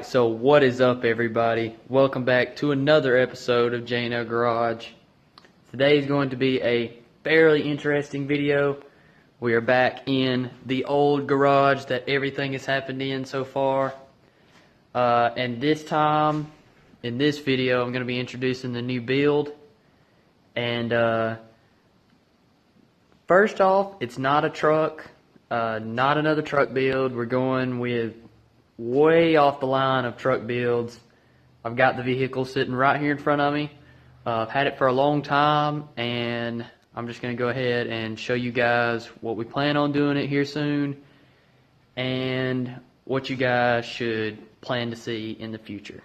so what is up, everybody? Welcome back to another episode of J&L Garage. Today is going to be a fairly interesting video. We are back in the old garage that everything has happened in so far. And this time, in this video, I'm going to be introducing the new build. And first off, it's not a truck, not another truck build. We're going with way off the line of truck builds. I've got the vehicle sitting right here in front of me. I've had it for a long time, and I'm just going to go ahead and show you guys what we plan on doing it here soon and what you guys should plan to see in the future.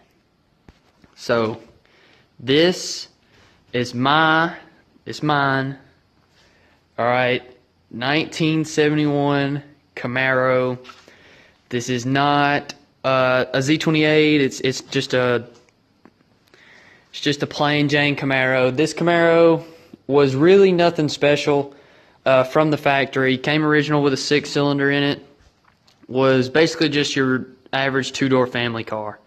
So this is mine. Alright, 1971 Camaro. This is not a Z28. It's just a plain Jane Camaro. This Camaro was really nothing special from the factory. Came original with a 6-cylinder in it. Was basically just your average 2-door family car.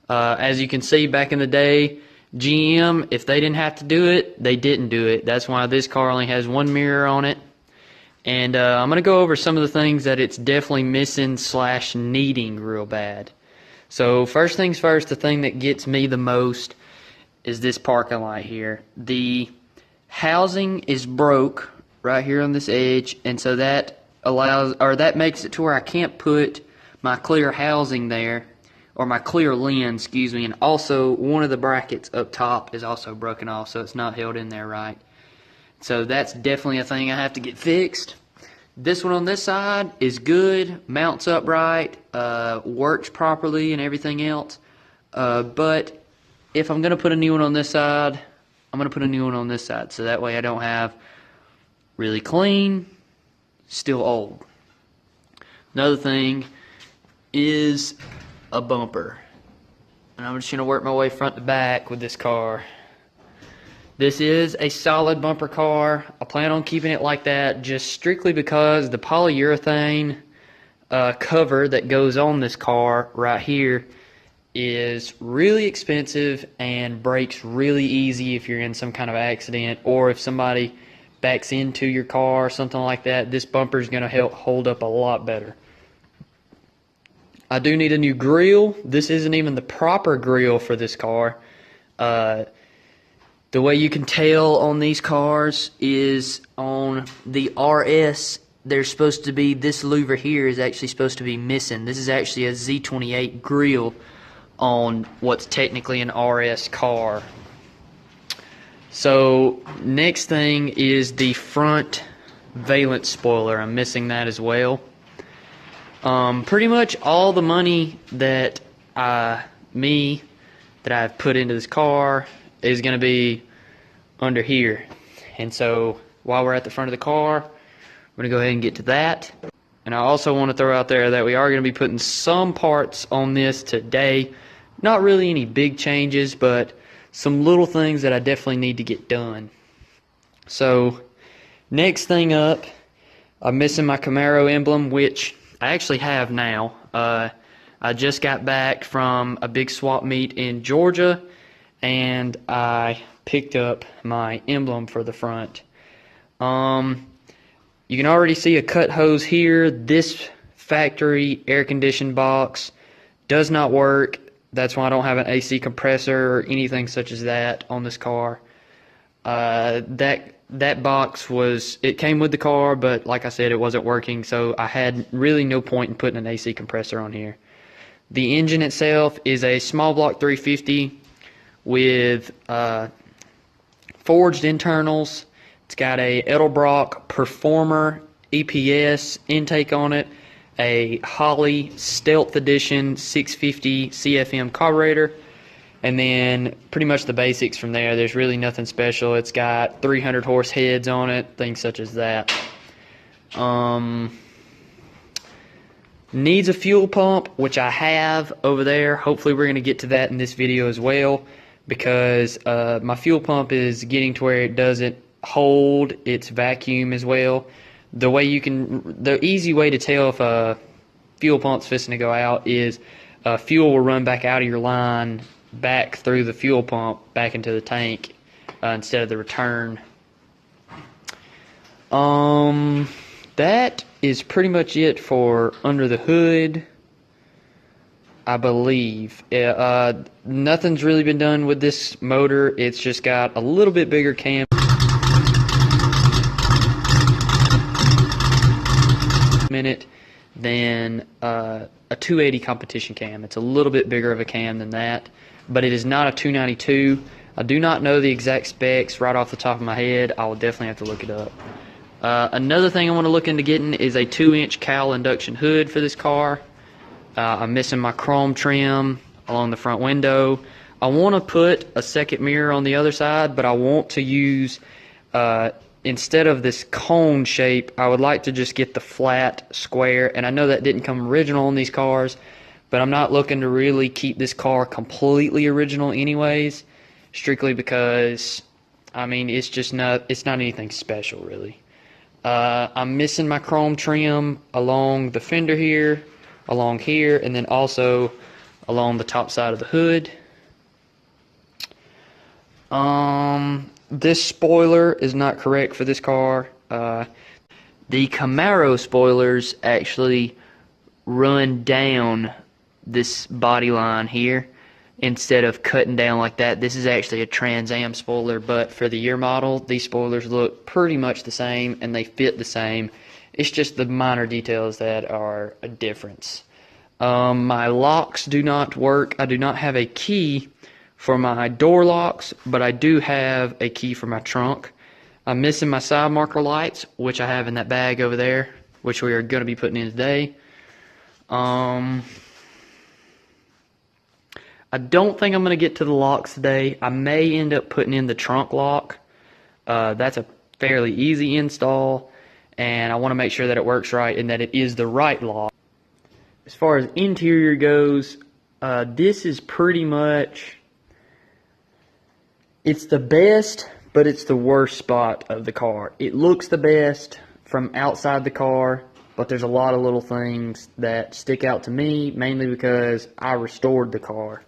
As you can see, back in the day, GM, if they didn't have to do it, they didn't do it. That's why this car only has one mirror on it. And I'm going to go over some of the things that it's definitely missing / needing real bad. So first things first, the thing that gets me the most is this parking light here. The housing is broke right here on this edge, and so that makes it to where I can't put my clear housing there, or my clear lens, excuse me, and also one of the brackets up top is also broken off, so it's not held in there right. So that's definitely a thing I have to get fixed. This one on this side is good, mounts upright, works properly and everything else. But if I'm going to put a new one on this side, I'm going to put a new one on this side. So that way I don't have really clean, still old. Another thing is a bumper. And I'm just going to work my way front to back with this car. This is a solid bumper car. I plan on keeping it like that just strictly because the polyurethane cover that goes on this car right here is really expensive and breaks really easy if you're in some kind of accident, or if somebody backs into your car or something like that. This bumper is going to help hold up a lot better. I do need a new grille. This isn't even the proper grille for this car. The way you can tell on these cars is on the RS, there's supposed to be, this louver here is actually supposed to be missing. This is actually a Z28 grille on what's technically an RS car. So next thing is the front valence spoiler. I'm missing that as well. Pretty much all the money that I've put into this car is going to be under here. And so while we're at the front of the car, I'm going to go ahead and get to that. And I also want to throw out there that we are going to be putting some parts on this today. Not really any big changes, but some little things that I definitely need to get done. So next thing up, I'm missing my Camaro emblem, which I actually have now. I just got back from a big swap meet in Georgia, and I picked up my emblem for the front. You can already see a cut hose here. This factory air conditioned box does not work. That's why I don't have an AC compressor or anything such as that on this car. That box it came with the car, but like I said, it wasn't working, so I had really no point in putting an AC compressor on here. The engine itself is a small block 350 with forged internals. It's got a Edelbrock Performer EPS intake on it, a Holley Stealth Edition 650 CFM carburetor, and then pretty much the basics from there. There's really nothing special. It's got 300 horse heads on it, things such as that. Needs a fuel pump, which I have over there. Hopefully we're going to get to that in this video as well, because my fuel pump is getting to where it doesn't hold its vacuum as well. The easy way to tell if a fuel pump's fixing to go out is fuel will run back out of your line, back through the fuel pump, back into the tank, instead of the return. That is pretty much it for under the hood, I believe. Nothing's really been done with this motor. It's just got a little bit bigger cam in it than a 280 competition cam. It's a little bit bigger of a cam than that, but it is not a 292. I do not know the exact specs right off the top of my head. I will definitely have to look it up. Another thing I want to look into getting is a 2-inch cowl induction hood for this car. I'm missing my chrome trim along the front window. I want to put a second mirror on the other side, but I want to use, instead of this cone shape, I would like to just get the flat square. And I know that didn't come original on these cars, but I'm not looking to really keep this car completely original anyways, strictly because, I mean, it's not anything special really. I'm missing my chrome trim along the fender here, along here, and then also along the top side of the hood. This spoiler is not correct for this car. The Camaro spoilers actually run down this body line here instead of cutting down like that. This is actually a Trans Am spoiler, but for the year model, these spoilers look pretty much the same and they fit the same. It's just the minor details that are a difference. My locks do not work. I do not have a key for my door locks, but I do have a key for my trunk. I'm missing my side marker lights, which I have in that bag over there, which we are going to be putting in today. I don't think I'm going to get to the locks today. I may end up putting in the trunk lock. That's a fairly easy install, and I want to make sure that it works right and that it is the right lock. As far as interior goes, this is pretty much, it's the best, but it's the worst spot of the car. It looks the best from outside the car, but there's a lot of little things that stick out to me, mainly because I restored the car.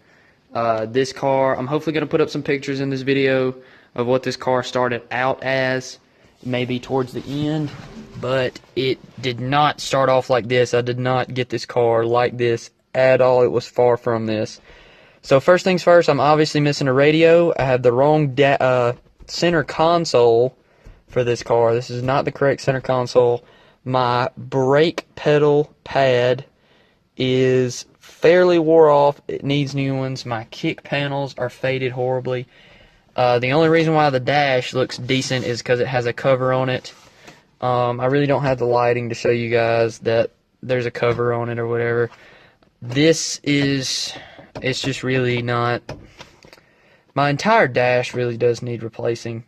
This car, I'm hopefully going to put up some pictures in this video of what this car started out as, maybe towards the end, but it did not start off like this. I did not get this car like this at all. It was far from this. So first things first, I'm obviously missing a radio. I have the wrong center console for this car. This is not the correct center console. My brake pedal pad is fairly wore off. It needs new ones. My kick panels are faded horribly. The only reason why the dash looks decent is because it has a cover on it. I really don't have the lighting to show you guys that there's a cover on it or whatever. This is, it's just really not, my entire dash really does need replacing.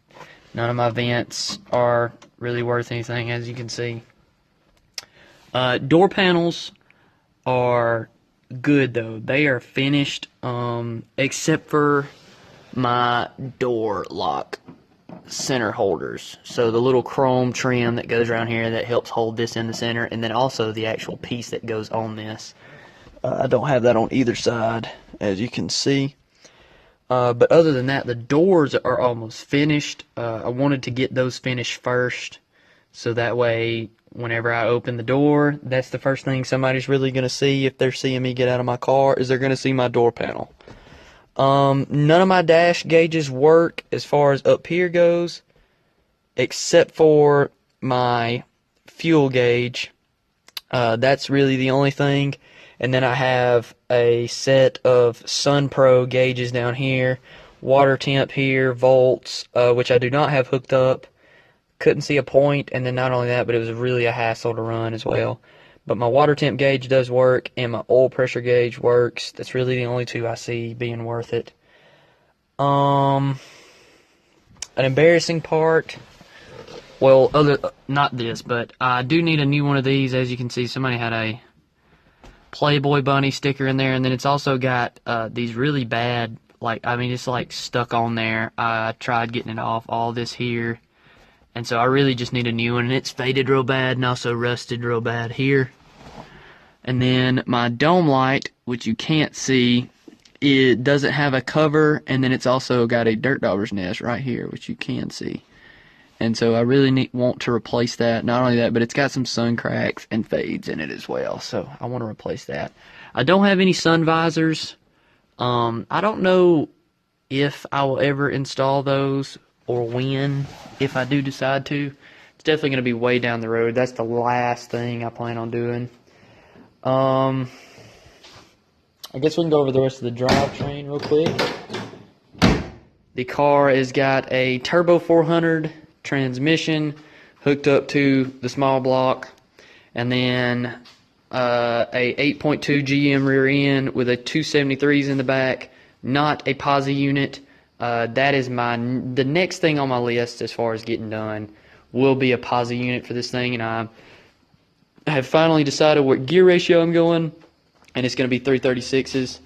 None of my vents are really worth anything, as you can see. Door panels are good though. They are finished, except for my door lock center holders. So the little chrome trim that goes around here that helps hold this in the center, and then also the actual piece that goes on this. I don't have that on either side, as you can see. But other than that, the doors are almost finished. I wanted to get those finished first, so that way whenever I open the door, that's the first thing somebody's really going to see if they're seeing me get out of my car, is they're going to see my door panel. None of my dash gauges work as far as up here goes, except for my fuel gauge. That's really the only thing. And then I have a set of Sun Pro gauges down here, water temp here, volts, which I do not have hooked up. Couldn't see a point, and then not only that, but it was really a hassle to run as well. But my water temp gauge does work, and my oil pressure gauge works. That's really the only two I see being worth it. An embarrassing part, well, not this, but I do need a new one of these. As you can see, somebody had a Playboy bunny sticker in there, and then it's also got these really bad, it's like stuck on there. I tried getting it off, all this here. And so I really just need a new one, and it's faded real bad and also rusted real bad here. And then my dome light which you can't see, it doesn't have a cover, and then it's also got a dirt dauber's nest right here, which you can see. And so I really want to replace that. Not only that, but it's got some sun cracks and fades in it as well. So I want to replace that. I don't have any sun visors. I don't know if I will ever install those or when, if I do decide to. It's definitely going to be way down the road. That's the last thing I plan on doing. I guess we can go over the rest of the drivetrain real quick. The car has got a Turbo 400 transmission hooked up to the small block, and then a 8.2 GM rear end with a 273s in the back, not a posi unit. That is the next thing on my list as far as getting done will be a posi unit for this thing, and I have finally decided what gear ratio I'm going, and it's going to be 336s.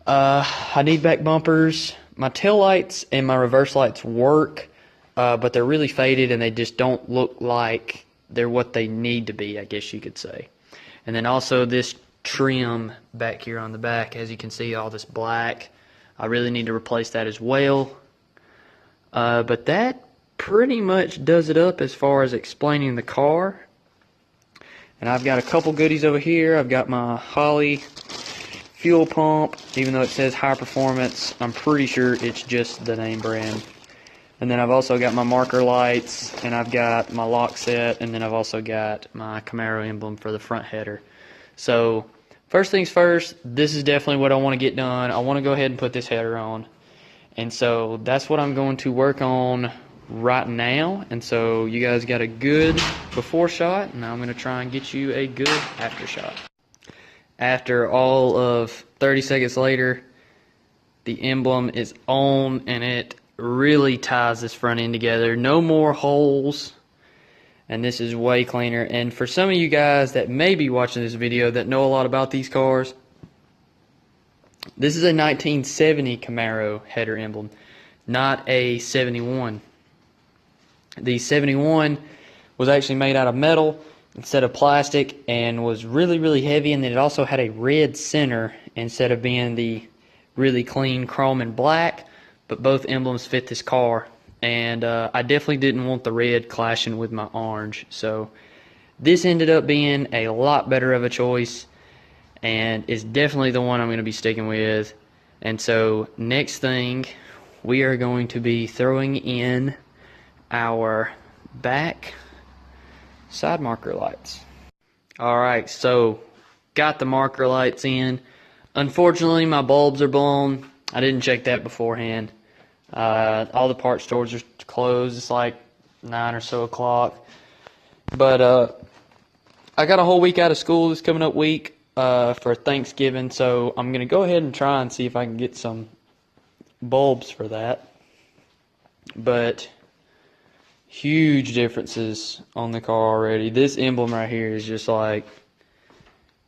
I need back bumpers. My tail lights and my reverse lights work, but they're really faded and they just don't look like they're what they need to be, I guess you could say. And then also this trim back here on the back, as you can see, all this black. I really need to replace that as well. But that pretty much does it up as far as explaining the car. And I've got a couple goodies over here. I've got my Holley fuel pump, even though it says high performance, I'm pretty sure it's just the name brand. And then I've also got my marker lights, and I've got my lock set, and then I've also got my Camaro emblem for the front header. So first things first, this is definitely what I want to get done. I want to go ahead and put this header on. And so that's what I'm going to work on right now. And so you guys got a good before shot, and now I'm going to try and get you a good after shot. After all of 30 seconds later, the emblem is on, and it really ties this front end together. No more holes, and this is way cleaner. And for some of you guys that may be watching this video that know a lot about these cars, this is a 1970 Camaro header emblem, not a 71. The 71 was actually made out of metal instead of plastic and was really, really heavy, and then it also had a red center instead of being the really clean chrome and black. But both emblems fit this car, and I definitely didn't want the red clashing with my orange. So this ended up being a lot better of a choice, and is definitely the one I'm going to be sticking with. And so next thing, we are going to be throwing in our back side marker lights. Alright, so got the marker lights in. Unfortunately, my bulbs are blown. I didn't check that beforehand. All the part stores are closed. It's like 9 or so o'clock. But I got a whole week out of school this coming up week for Thanksgiving, so I'm going to go ahead and try and see if I can get some bulbs for that. But huge differences on the car already. This emblem right here is just like,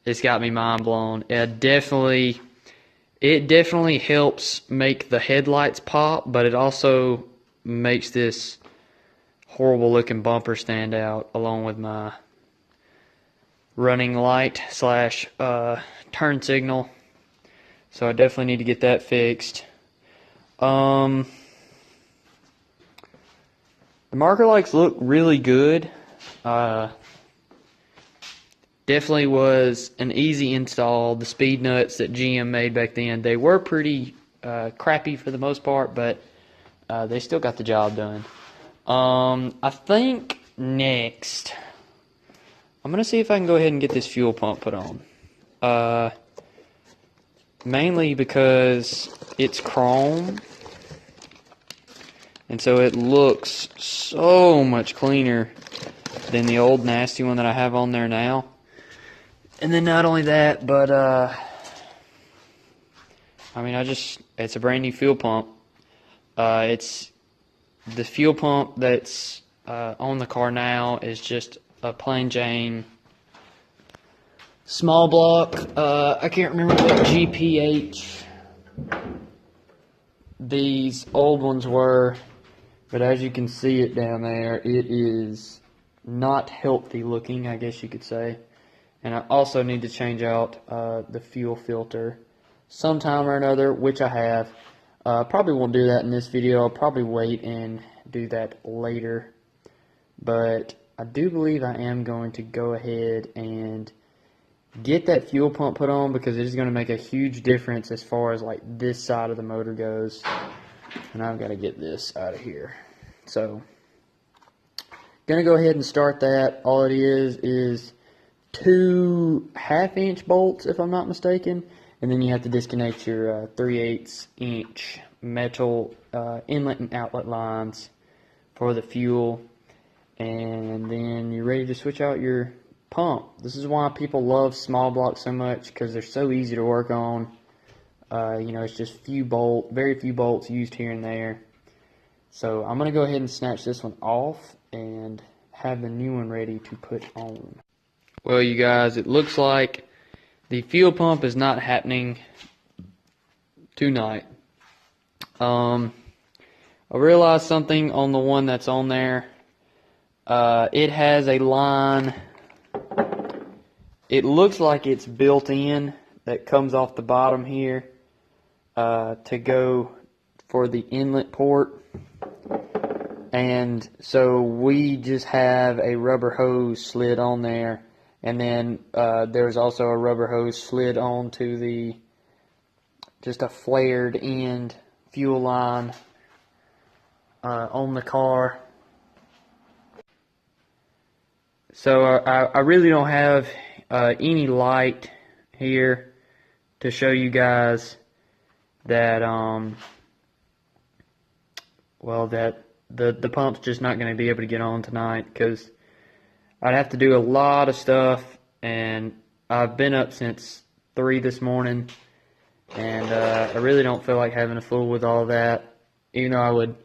it's got me mind blown. It definitely helps make the headlights pop, but it also makes this horrible looking bumper stand out, along with my running light slash turn signal. So I definitely need to get that fixed. The marker lights look really good. Definitely was an easy install. The speed nuts that GM made back then, they were pretty crappy for the most part, but they still got the job done. I think next, I'm going to see if I can go ahead and get this fuel pump put on. Mainly because it's chrome, and so it looks so much cleaner than the old nasty one that I have on there now. And then not only that, but I mean, it's a brand new fuel pump. It's the fuel pump that's on the car now is just a plain Jane small block. I can't remember what GPH these old ones were, but as you can see it down there, it is not healthy looking, I guess you could say. And I also need to change out the fuel filter sometime or another, which I have. Probably won't do that in this video. I'll probably wait and do that later. But I do believe I am going to go ahead and get that fuel pump put on, because it is going to make a huge difference as far as like this side of the motor goes. And I've got to get this out of here. So, going to go ahead and start that. All it is 2 1/2-inch bolts, if I'm not mistaken. And then you have to disconnect your 3/8 inch metal inlet and outlet lines for the fuel. And then you're ready to switch out your pump. This is why people love small blocks so much, because they're so easy to work on. You know, it's just very few bolts used here and there. So I'm going to go ahead and snatch this one off and have the new one ready to put on. Well, you guys, it looks like the fuel pump is not happening tonight. I realized something on the one that's on there. It has a line, it looks like it's built in, that comes off the bottom here to go for the inlet port. And so we just have a rubber hose slid on there, and then there's also a rubber hose slid onto just a flared end fuel line on the car. So I really don't have any light here to show you guys that that the pump's just not going to be able to get on tonight, because I'd have to do a lot of stuff, and I've been up since 3 this morning, and I really don't feel like having to fool with all that, even though I would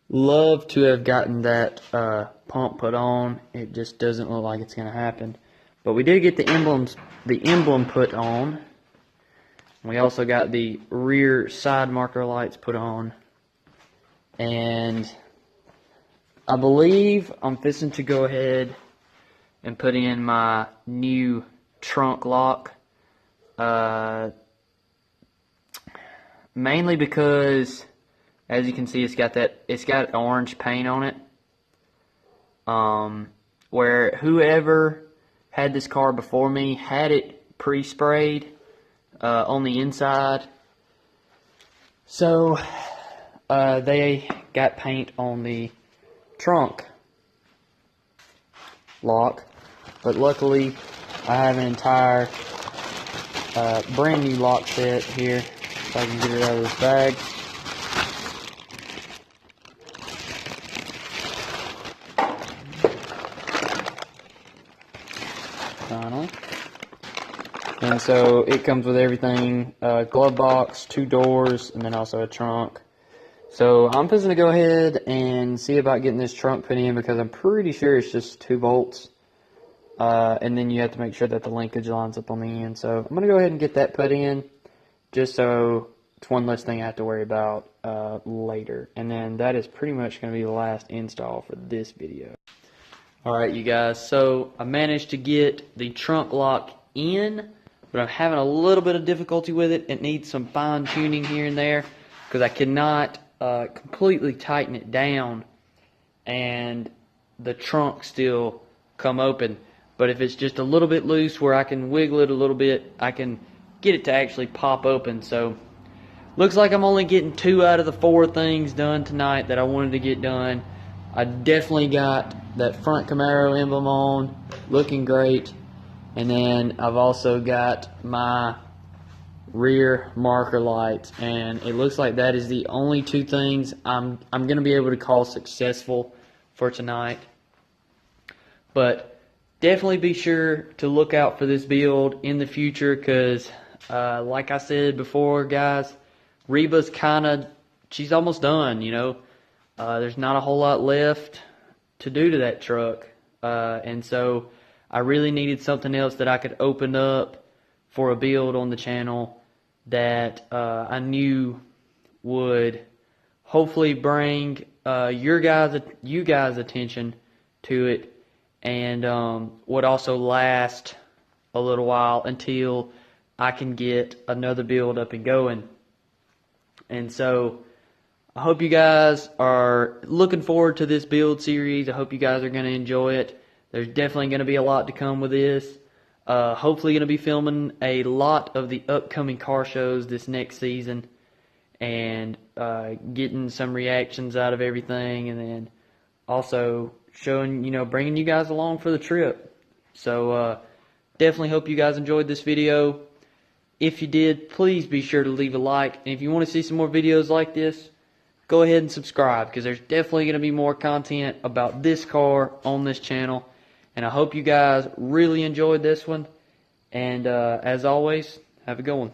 love to have gotten that pump put on. It just doesn't look like it's going to happen. But we did get the emblem put on. We also got the rear side marker lights put on. And I believe I'm fixing to go ahead and put in my new trunk lock. Mainly because, as you can see, it's got orange paint on it. Where whoever had this car before me had it pre-sprayed on the inside. So they got paint on the trunk lock, but luckily I have an entire brand new lock set here, so I can get it out of this bag. Finally. And so it comes with everything, glove box, 2 doors, and then also a trunk. So I'm just going to go ahead and see about getting this trunk put in, because I'm pretty sure it's just 2 bolts. And then you have to make sure that the linkage lines up on the end. So I'm going to go ahead and get that put in, just so it's one less thing I have to worry about later. And then that is pretty much going to be the last install for this video. Alright, you guys, so I managed to get the trunk lock in, but I'm having a little bit of difficulty with it. It needs some fine tuning here and there, because I cannot completely tighten it down and the trunk still come open. But if it's just a little bit loose where I can wiggle it a little bit, I can get it to actually pop open. So looks like I'm only getting 2 out of the 4 things done tonight that I wanted to get done. I definitely got that front Camaro emblem on, looking great. And then I've also got my rear marker lights, and it looks like that is the only 2 things I'm going to be able to call successful for tonight. But definitely be sure to look out for this build in the future, because like I said before, guys, Reba's she's almost done, you know. There's not a whole lot left to do to that truck, and so I really needed something else that I could open up for a build on the channel that I knew would hopefully bring you guys' attention to it, and would also last a little while until I can get another build up and going. And so I hope you guys are looking forward to this build series. I hope you guys are going to enjoy it. There's definitely going to be a lot to come with this. Hopefully going to be filming a lot of the upcoming car shows this next season, and getting some reactions out of everything, and then also showing, bringing you guys along for the trip. So definitely hope you guys enjoyed this video. If you did, please be sure to leave a like, and if you want to see some more videos like this, go ahead and subscribe, because there's definitely going to be more content about this car on this channel. And I hope you guys really enjoyed this one, and as always, have a good one.